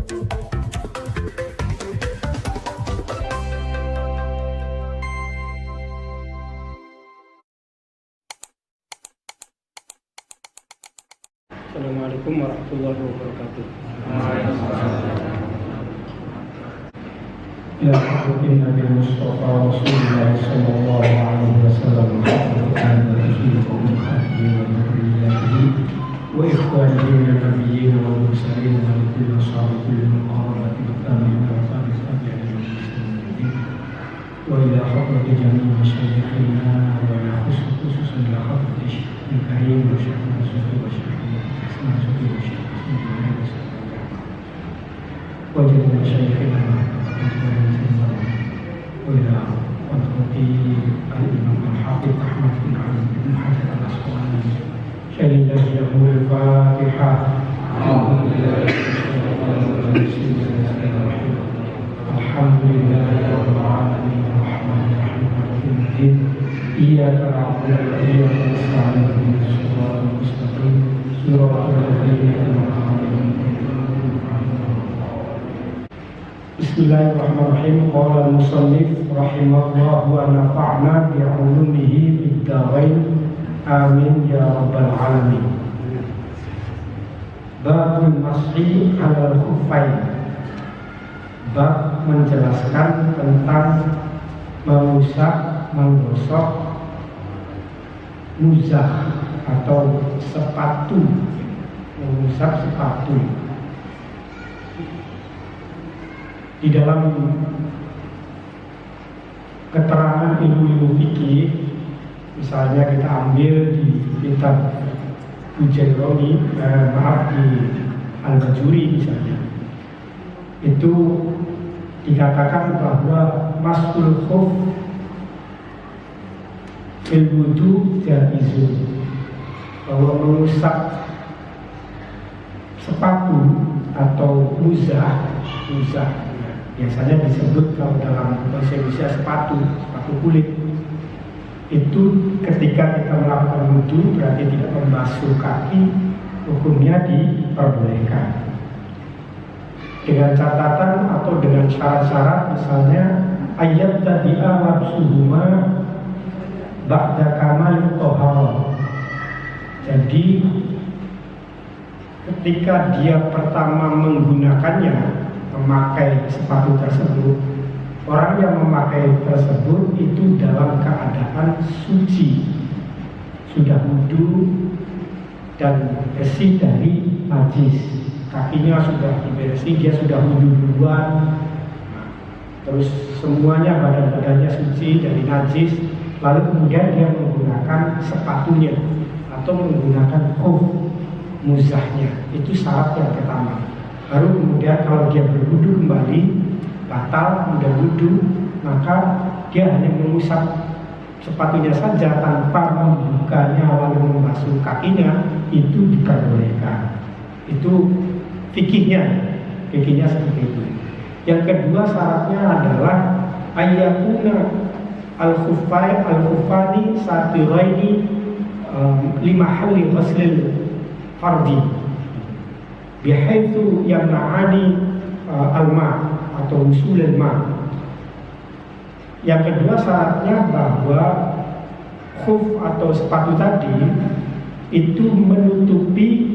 Assalamualaikum warahmatullahi wabarakatuh. Ya Rabbi Nabi Mustafa Rasulullah sallallahu alaihi wasallam wa ikhwanihi min nabiyyin wal mursalin wa kulli sahabatil muqarrabin tabi'in wa tabi'in wa ila hadrati jami'i masyayikhina wa ila khususan ila hadrati Syekh Karim wa Syekh Nasruddin wa Syekh wajib masyayikhina وإلى حضرة الإمام الحافظ أحمد بن علي بن حجر الأسقلاني شهد له الفاتحة. الحمد لله رب العالمين الرحمن الرحيم مالك يوم الدين إياك نعبد وإياك نستعين اهدنا الصراط المستقيم صراط الذين أنعمت عليهم. Bismillahirrahmanirrahim. Qala al-musannif rahimahullah wa nafa'na bi 'ulumihi fid dharain. Amin ya rabbal alamin. Babul mashi 'alal khuffain. Bab menjelaskan tentang menggosok muzah atau sepatu, mengusap sepatu. Di dalam keterangan ilmu fikih, misalnya kita ambil di kitab Bujaironi, di Al-Bajuri misalnya, itu dikatakan bahwa masul khuf fil wudu jaizun, bahwa mengusap sepatu atau muzah biasanya disebut kalau dalam bahasa Indonesia sepatu kulit, itu ketika kita melakukan wudu berarti tidak membasuh kaki, hukumnya diperbolehkan dengan catatan atau dengan syarat-syarat, misalnya ayat tadi'a wabsuhuma ba'da kamal tohara. Jadi ketika dia pertama menggunakannya, memakai sepatu tersebut, orang yang memakai tersebut itu dalam keadaan suci, sudah wudu dan bersih dari najis, kakinya sudah diberesi, dia sudah wudu duluan, terus semuanya badan-badannya suci dari najis, lalu kemudian dia menggunakan sepatunya atau menggunakan khuf muzahnya. Itu syarat yang pertama. Baru kemudian kalau dia berwudu kembali, batal, kemudian wudu, maka dia hanya mengusap sepatunya saja tanpa membukanya lalu membasuh kakinya, itu diperbolehkan. Itu fikihnya seperti itu. Yang kedua syaratnya adalah ayyakuna al-khuffani satiraini limahalli ghuslil fardi bihaitsu yamna'ani al-ma' atau usulul ma'. Yang kedua syaratnya bahwa khuf atau sepatu tadi itu menutupi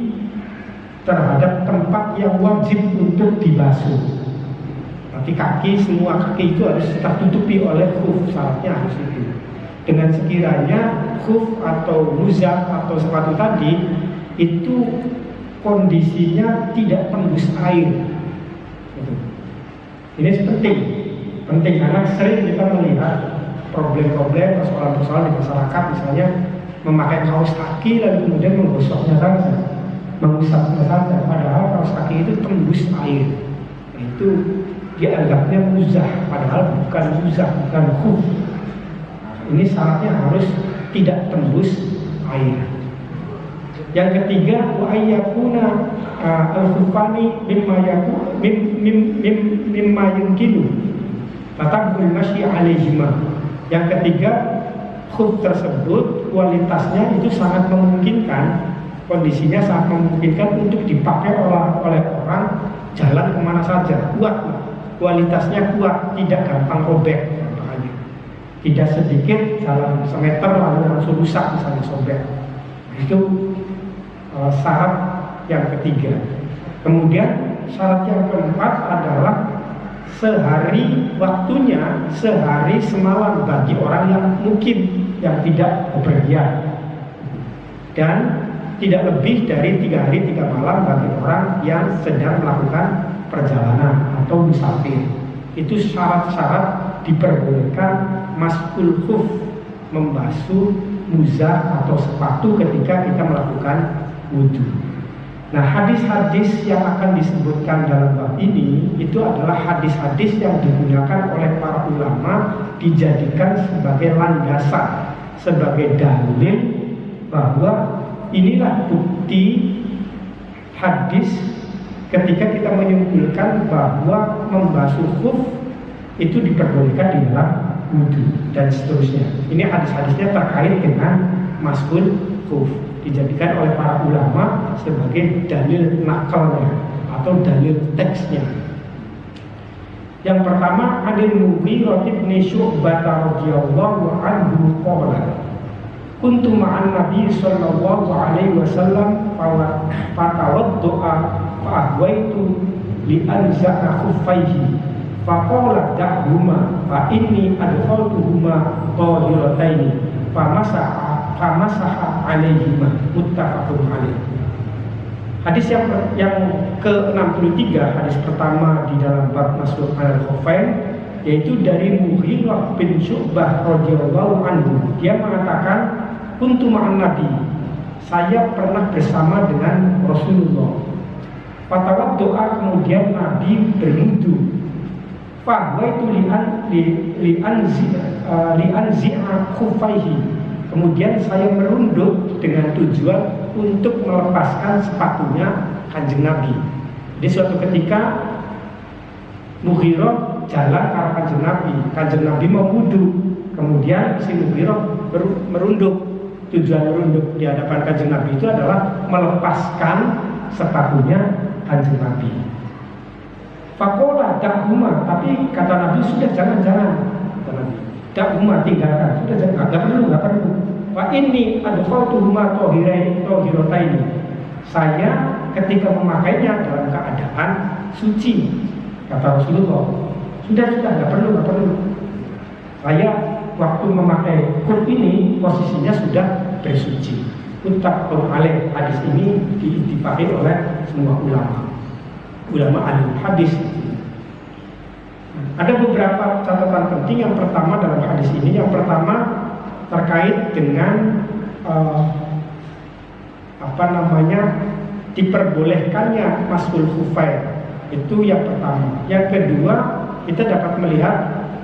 terhadap tempat yang wajib untuk dibasuh. Berarti kaki, semua kaki itu harus tertutupi oleh khuf, syaratnya harus itu. Dengan sekiranya khuf atau muzah atau sepatu tadi itu kondisinya tidak tembus air. Ini penting karena sering kita melihat problem-problem, persoalan-persoalan di masyarakat, misalnya memakai kaos kaki lalu kemudian menggosoknya saja, mengusapnya saja, padahal kaos kaki itu tembus air. Nah, itu dianggapnya muzah, padahal bukan muzah, bukan khuf. Ini syaratnya harus tidak tembus air. Yang ketiga, wa ayyakuna al-khufani mimma yumkinu fatabul masyi alaihima. Yang ketiga, khuf tersebut kualitasnya itu sangat memungkinkan, kondisinya sangat memungkinkan untuk dipakai oleh orang jalan kemana saja, kuat, kualitasnya kuat, tidak gampang robek, makanya tidak sedikit jalan semeter lalu langsung rusak misalnya sobek. Itu syarat yang ketiga. Kemudian syarat yang keempat adalah sehari waktunya, sehari semalam bagi orang yang mukim, yang tidak bepergian, dan tidak lebih dari 3 hari 3 malam bagi orang yang sedang melakukan perjalanan atau musafir. Itu syarat-syarat diperbolehkan maskul khuf, membasuh muzah atau sepatu ketika kita melakukan wudhu. Nah, hadis-hadis yang akan disebutkan dalam bab ini itu adalah hadis-hadis yang digunakan oleh para ulama, dijadikan sebagai landasan, sebagai dalil bahwa inilah bukti hadis ketika kita menyimpulkan bahwa membasuh khuf itu diperbolehkan di dalam wudhu dan seterusnya. Ini hadis-hadisnya terkait dengan maskul khuf, dijadikan oleh para ulama sebagai dalil nakalnya atau dalil teksnya. Yang pertama, hadis Mughirah bin Syu'bah radhiyallahu anhu qala kuntu ma'an Nabi sallallahu alaihi wasallam fatawaddu'a fa'ahwaitu li'anza'a khuffaihi faqala da'huma fa inni adkhaltuhuma tahirataini famasaha alaihima muttafaqun alaih. Hadis yang ke-63, hadis pertama di dalam bab masuk al-khuffain, yaitu dari Mughirah bin Syu'bah radhiyallahu anhu. Dia mengatakan kuntu ma'an Nabi, saya pernah bersama dengan Rasulullah. Fatawad doa, kemudian Nabi berwudu. Fahwa itu li'anzi'a khufaihi. Kemudian saya merunduk dengan tujuan untuk melepaskan sepatunya Kanjeng Nabi. Jadi suatu ketika Mughirah jalan ke arah Kanjeng Nabi mau wudu. Kemudian si Mughirah merunduk. Tujuan merunduk di hadapan Kanjeng Nabi itu adalah melepaskan sepatunya Kanjeng Nabi. Fakola da'huma, tapi kata Nabi sudah jangan, kata Nabi. Da'huma, tinggalkan, sudah jangan, nggak perlu. Wa inni adkhaltuhuma tahirataini. Saya ketika memakainya dalam keadaan suci, kata Rasulullah. Sudah, nggak perlu. Saya waktu memakai khuf ini posisinya sudah bersuci. Muttafaqun alaih. Hadis ini diittifaqi oleh semua ulama ahli hadis. Ada beberapa catatan penting. Yang pertama dalam hadis ini, yang pertama terkait dengan diperbolehkannya maskul khuffain. Itu yang pertama. Yang kedua, kita dapat melihat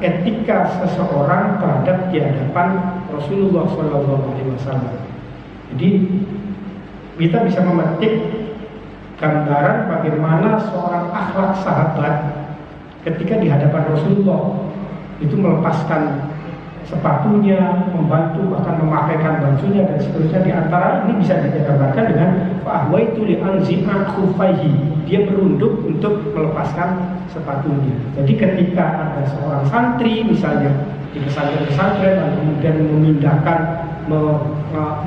etika seseorang terhadap di hadapan Rasulullah SAW. Jadi kita bisa memetik gambaran bagaimana seorang akhlak sahabat ketika di hadapan Rasulullah itu melepaskan sepatunya, membantu bahkan memakaikan bajunya dan seterusnya. Di antara ini bisa digambarkan dengan fa'ahwaitu li'anzi'a khuffaihi. Dia merunduk untuk melepaskan sepatunya. Jadi ketika ada seorang santri misalnya di pesantren dan kemudian memindahkan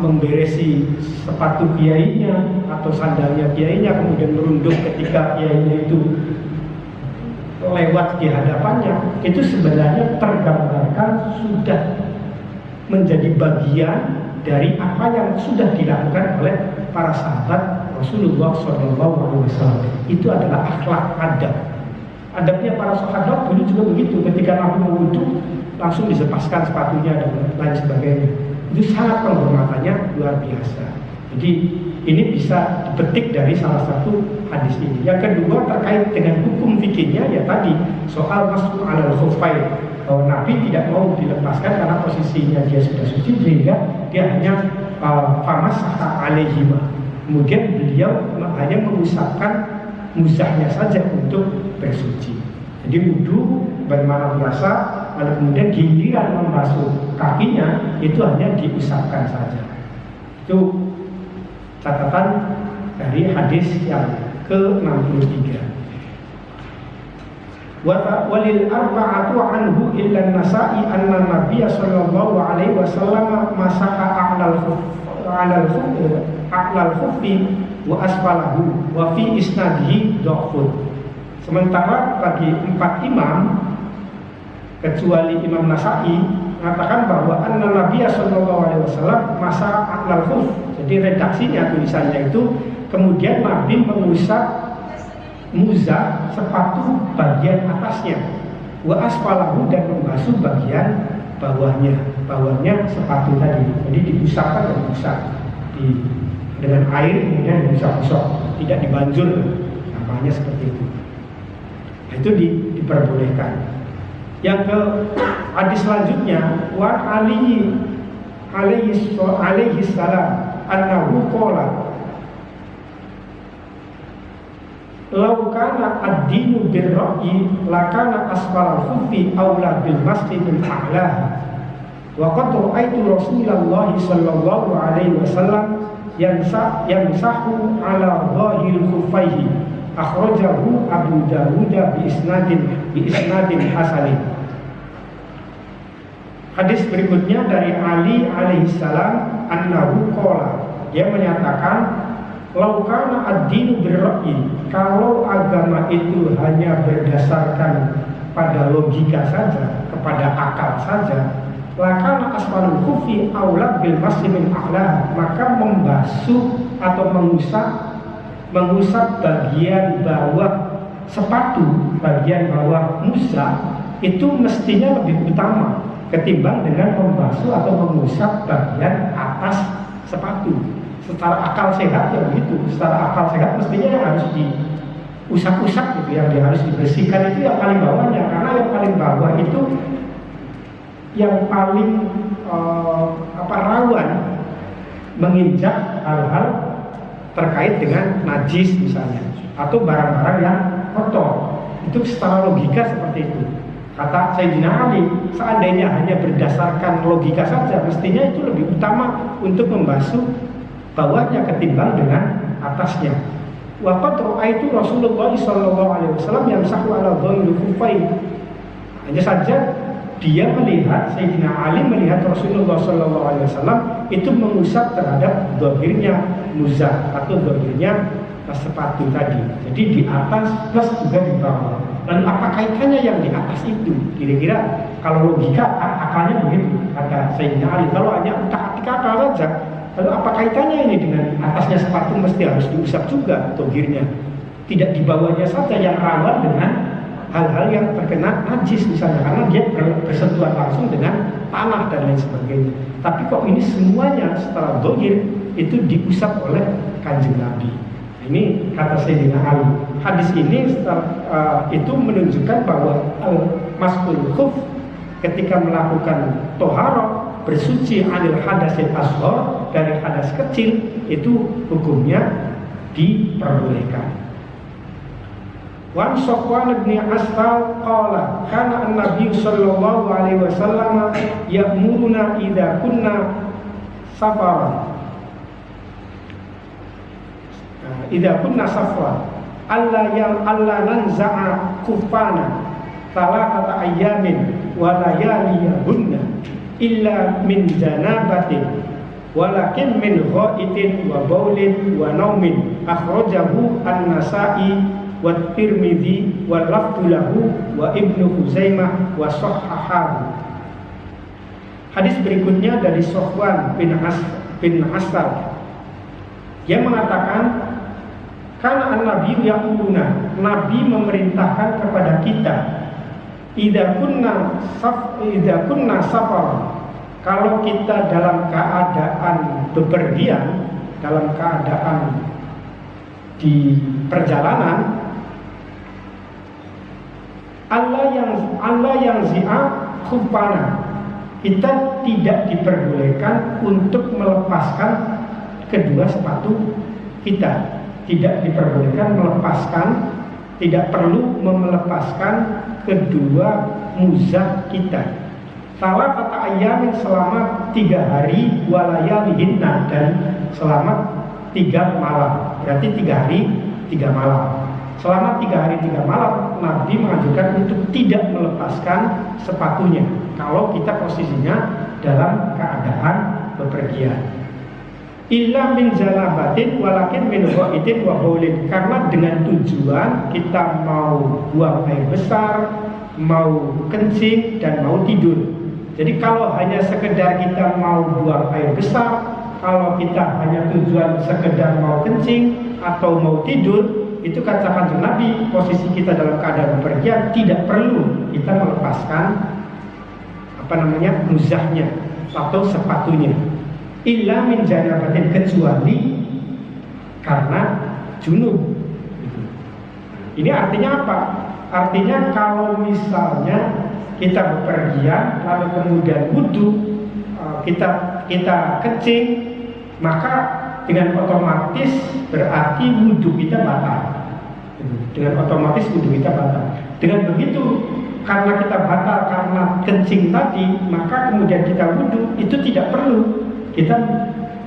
memberesi sepatu kiainya atau sandalnya kiainya, kemudian merunduk ketika kiainya itu lewat di hadapannya, itu sebenarnya tergambarkan sudah menjadi bagian dari apa yang sudah dilakukan oleh para sahabat Rasulullah SAW. Itu adalah akhlak adab. Adabnya para sahabat dulu juga begitu. Ketika Nabi mewudu langsung dilepaskan sepatunya dan lain sebagainya. Itu sangat penghormatannya luar biasa. Jadi ini bisa dipetik dari salah satu hadis ini. Yang kedua terkait dengan hukum fikihnya, ya tadi soal masuk alal khuffain, bahwa Nabi tidak mau dilepaskan karena posisinya dia sudah suci, sehingga dia hanya famasaha alaihima. Kemudian beliau hanya mengusapkan muzahnya saja untuk bersuci. Jadi wudu bagaimana biasa, lalu kemudian giliran membasuh kakinya itu hanya diusapkan saja. Itu catatan dari hadis yang ke-63. walil arba'atu anhu illa Nasa'i anna Nabiy sallallahu alaihi wasallam masaha a'lal khuffi wa asfalahu wa fi isnadihi dha'fun. Sementara bagi 4 imam kecuali Imam Nasa'i mengatakan bahwa anna Nabiy sallallahu alaihi wasallam masaha a'lal khuff. Jadi redaksinya, tulisannya itu kemudian Nabi mengusap muzah sepatu bagian atasnya, wa asfalahu, dan membasuh bagian bawahnya sepatu tadi. Jadi diusapkan dan diusap dengan air, kemudian diusap-usap, tidak dibanjur, namanya seperti itu. Nah, itu diperbolehkan. Yang ke hadis selanjutnya, wa alaihi salam annahu qala law kana ad-dinu bir-ra'yi lakana asfal al-khuffi aula bil masjid min a'laha wa qad ra'aitu Rasulullah sallallahu alaihi wasallam yamsahu ala dhahir khuffaihi akhrajahu Abu Dawud bi isnadin hasanin. Hadis berikutnya dari Ali alaihi salam annahu qala, dia menyatakan laukana ad-dinu bir-ra'yi, kalau agama itu hanya berdasarkan pada logika saja, kepada akal saja, lakana asfalul khuffi aula bil masjid min a'la, maka membasuh atau mengusap bagian bawah sepatu, bagian bawah muza itu mestinya lebih utama ketimbang dengan membasuh atau mengusap bagian atas sepatu. Secara akal sehat ya begitu. Secara akal sehat mestinya yang harus diusap-usap gitu, yang harus dibersihkan itu yang paling bawahnya, karena yang paling bawah itu yang paling rawan menginjak hal-hal terkait dengan najis misalnya, atau barang-barang yang kotor. Itu secara logika seperti itu. Kata Sayyidina Ali, seandainya hanya berdasarkan logika saja, mestinya itu lebih utama untuk membasuh bawahnya ketimbang dengan atasnya. Wa qad ra'aitu Rasulullah sallallahu alaihi wasallam yamsahu ala dhahiri khuffain. Hanya saja dia melihat, Sayyidina Ali melihat Rasulullah sallallahu alaihi wasallam itu mengusap terhadap dhahirnya muzah atau dhahirnya sepatu tadi. Jadi di atas plus juga di bawah. Lalu apa kaitannya yang di atas itu? Kira-kira kalau logika akalnya begitu kata Sayyidina Ali. Kalau hanya utak-atik akal saja, lalu apa kaitannya ini dengan atasnya sepatu mesti harus diusap juga dhahirnya? Tidak di bawahnya saja yang rawan dengan hal-hal yang terkena najis misalnya, karena dia bersentuhan langsung dengan tanah dan lain sebagainya. Tapi kok ini semuanya setelah dhahir itu diusap oleh Kanjeng Nabi. Ini kata Sayyidina Ali. Hadis ini itu menunjukkan bahwa masul khuf ketika melakukan toharoh, bersuci anil hadasil asghar, dari hadas kecil, itu hukumnya diperbolehkan. Wan Safwan bin Asal qala kana an-nabiy sallallahu alaihi wasallam ya'muruna idza kunna safaran alla nanza'a kufana thalathata ayyamin wa layaliyahunna illa min janabatin walakin min ghaitin wa baulin wa naumin akhrajahu an-Nasa'i wa Tirmidzi wa lafdhu lahu wa Ibnu Huzaimah wa sahhahahu. Hadis berikutnya dari Safwan bin Asal, dia mengatakan karena an-nabi yaquluna, Nabi memerintahkan kepada kita, idza kunna safar, kalau kita dalam keadaan bepergian, dalam keadaan di perjalanan, Allah yang zi'a khufana, kita tidak diperbolehkan untuk melepaskan kedua sepatu kita. Tidak diperbolehkan melepaskan, tidak perlu melepaskan kedua muzah kita. Salah kata ayamin selama 3 hari walayalihinna, dan selama 3 malam. Berarti 3 hari 3 malam. Selama 3 hari 3 malam Nabi menganjurkan untuk tidak melepaskan sepatunya kalau kita posisinya dalam keadaan bepergian. Illa min janabatin walakin min gha'itin wa baulin, karena dengan tujuan kita mau buang air besar, mau kencing dan mau tidur. Jadi kalau hanya sekedar kita mau buang air besar, kalau kita hanya tujuan sekedar mau kencing atau mau tidur, itu kata Kanjeng Nabi, posisi kita dalam keadaan bepergian tidak perlu kita melepaskan muzahnya atau sepatunya. Illa min janabatin, kecuali karena junub. Ini artinya apa? Artinya kalau misalnya kita bepergian lalu kemudian wudu, kita kencing, maka dengan otomatis berarti wudu kita batal. Dengan otomatis wudu kita batal. Dengan begitu, karena kita batal karena kencing tadi, maka kemudian kita wudu, itu tidak perlu kita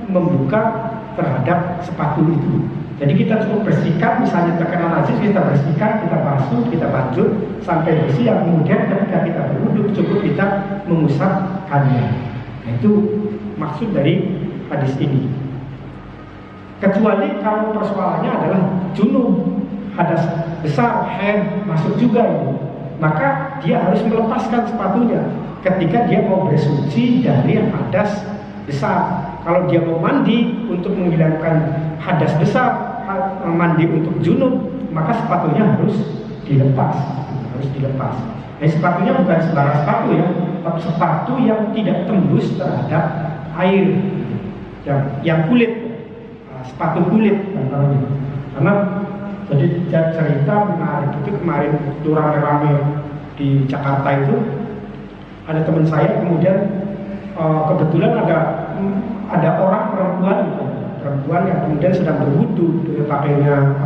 membuka terhadap sepatu itu. Jadi kita cukup bersihkan, misalnya terkena najis kita bersihkan, kita basuh, kita basuh sampai bersih, yang kemudian ketika kita berwudu cukup kita mengusapkannya. Nah, itu maksud dari hadis ini. Kecuali kalau persoalannya adalah junub, hadas besar, haid masuk juga ini, maka dia harus melepaskan sepatunya ketika dia mau bersuci dari hadas besar. Kalau dia mau mandi untuk menghilangkan hadas besar, mandi untuk junub, maka sepatunya harus dilepas. Nah, sepatunya bukan sembarang sepatu ya, tapi sepatu yang tidak tembus terhadap air, yang kulit, sepatu kulit namanya. Karena jadi cerita menarik itu kemarin waktu rame-rame di Jakarta itu, ada teman saya kemudian kebetulan ada orang perempuan yang kemudian sedang berwudu dengan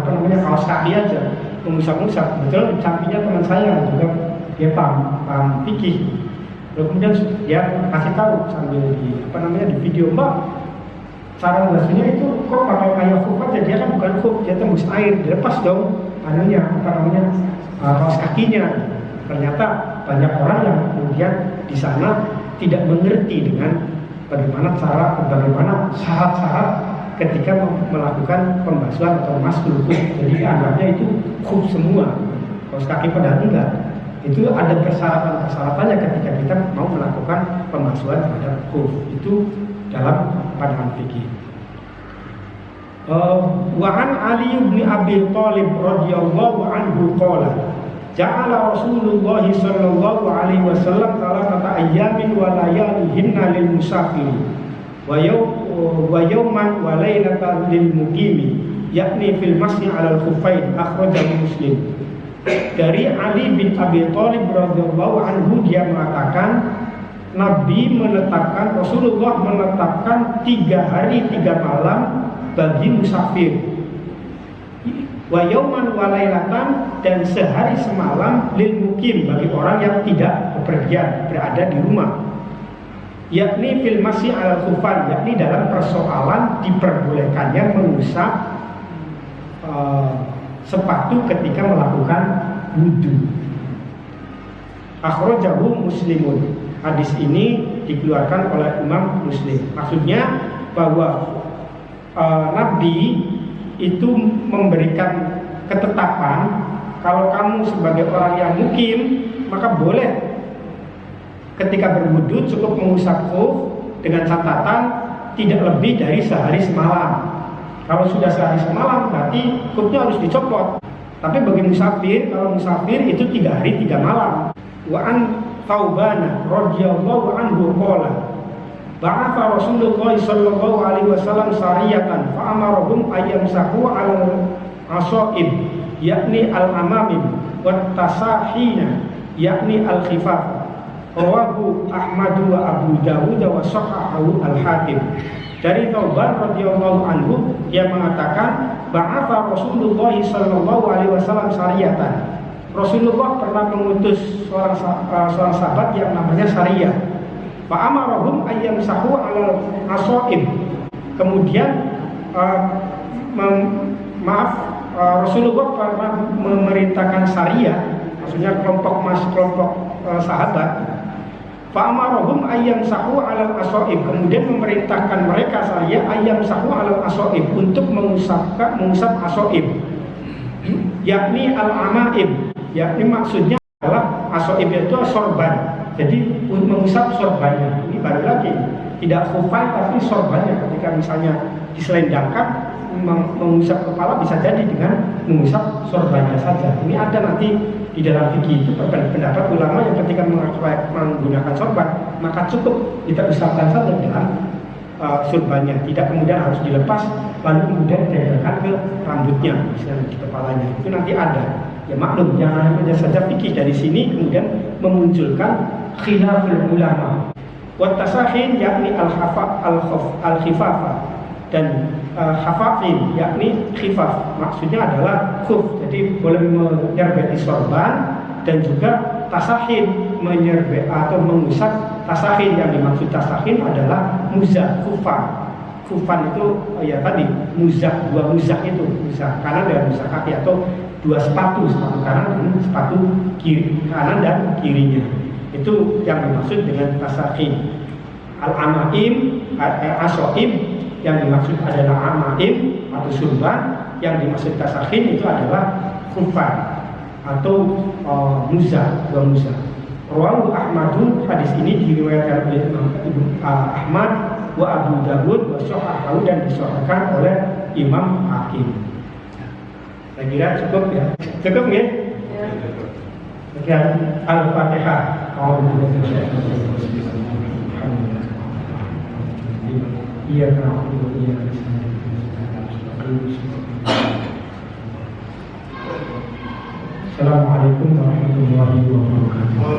pakainya kaos kaki aja, mengusap-usap. Betul, di sampingnya teman saya juga dia paham fikih. Lalu kemudian dia kasih tahu sambil di video, Mbak, cara membasuhnya itu kok pakai kayak khuf aja, dia kan bukan khuf, dia tembus air, dilepas dong kaos kakinya. Ternyata banyak orang yang kemudian di sana tidak mengerti dengan bagaimana syarat-syarat ketika melakukan pembasuhan atau maskul khuf. Jadi anggapnya itu khuf semua, kaos kaki padahal enggak. Itu ada persyaratan-persyaratannya ketika kita mau melakukan pembasuhan terhadap khuf. Itu dalam pandangan fikih. Wa an Ali bin Abi Thalib radhiyallahu anhu qala ja'ala Rasulullah sallallahu alaihi wasallam thalathata ayyamin wa layalihinna lil musafir wa yawman wa laylatan lil muqimi yakni fil masyi 'ala al khuffain, akhrajahu Muslim. Dari Ali bin Abi Thalib radhiyallahu anhu, dia mengatakan Rasulullah menetapkan 3 hari 3 malam bagi musafir, wa yauman wa lailatan, dan sehari semalam lil mukim, bagi orang yang tidak bepergian, berada di rumah, yakni fil masyi 'alal khufan, yakni dalam persoalan diperbolehkannya mengusap sepatu ketika melakukan wudu. Akhrajahu Muslimun. Hadis ini dikeluarkan oleh Imam Muslim. Maksudnya bahwa Nabi itu memberikan ketetapan kalau kamu sebagai orang yang mukim, maka boleh ketika berwudu cukup mengusap khuf dengan catatan tidak lebih dari sehari semalam. Kalau sudah sehari semalam berarti khufnya harus dicopot. Tapi bagi musafir, kalau musafir itu 3 hari 3 malam. Wa an Thawbana radhiyallahu anhu qala ba'atha Rasulullah sallallahu alaihi wasallam sariyatan fa amarahum ayyamsahu 'alal asaib, yakni al-amamim wat tasahina, yakni al-khifaf. Rawahu Ahmad wa Abu Dawud wa sahahahu al-Hakim. Dari Thawban radhiyallahu anhu, dia mengatakan ba'atha Rasulullah sallallahu alaihi wasallam sariyatan. Rasulullah pernah mengutus seorang sahabat yang namanya Sariyah. Fa amarahum ayyamsahu 'alal asaib. Kemudian Rasulullah pernah memerintahkan Sariyah maksudnya kelompok sahabat. Fa'amarahum ayyam sahu alal asoib, kemudian memerintahkan mereka saya ayyam sahu alal asoib untuk mengusap asoib, yakni al-amaib, yakni maksudnya adalah asoib itu sorban, jadi mengusap sorbannya. Ini baru lagi, tidak khufai tapi sorbannya, ketika misalnya diselendangkan mengusap kepala bisa jadi dengan mengusap sorbannya saja. Ini ada nanti di dalam fikih itu pendapat ulama yang ketika menggunakan sorban maka cukup kita usapkan saja dengan sorbannya, tidak kemudian harus dilepas lalu kemudian ditempelkan ke rambutnya misalnya di kepalanya. Itu nanti ada. Ya maklum, jangan hanya saja fikih dari sini kemudian memunculkan khilaful ulama. Wa tasahin yakni al-khifafa dan khafafin yakni khifaf, maksudnya adalah khuf, jadi boleh menyerbeti sorban, dan juga tasahin menyerbet atau mengusap tasahin. Yang dimaksud tasahin adalah muzah, kufan itu ya tadi muzah, dua muzah itu, muzah kanan dan muzah kaki, atau dua sepatu kanan dan sepatu kiri, kanan dan kirinya. Itu yang dimaksud dengan tasahin. Al-amaim, asoib yang dimaksud adalah amaim atau surban, yang dimaksud tasahin itu adalah khufan atau muzah, dua muzah. Rawahu Ahmadun, hadis ini diriwayatkan oleh Imam Ahmad wa Abu Dawud wa Sahhahu, dan disahihkan oleh Imam Hakim. Saya kira cukup ya. Cukup ya? Ya. Sekian Al-Fatihah. Iya kan, iya. Assalamualaikum warahmatullahi wabarakatuh.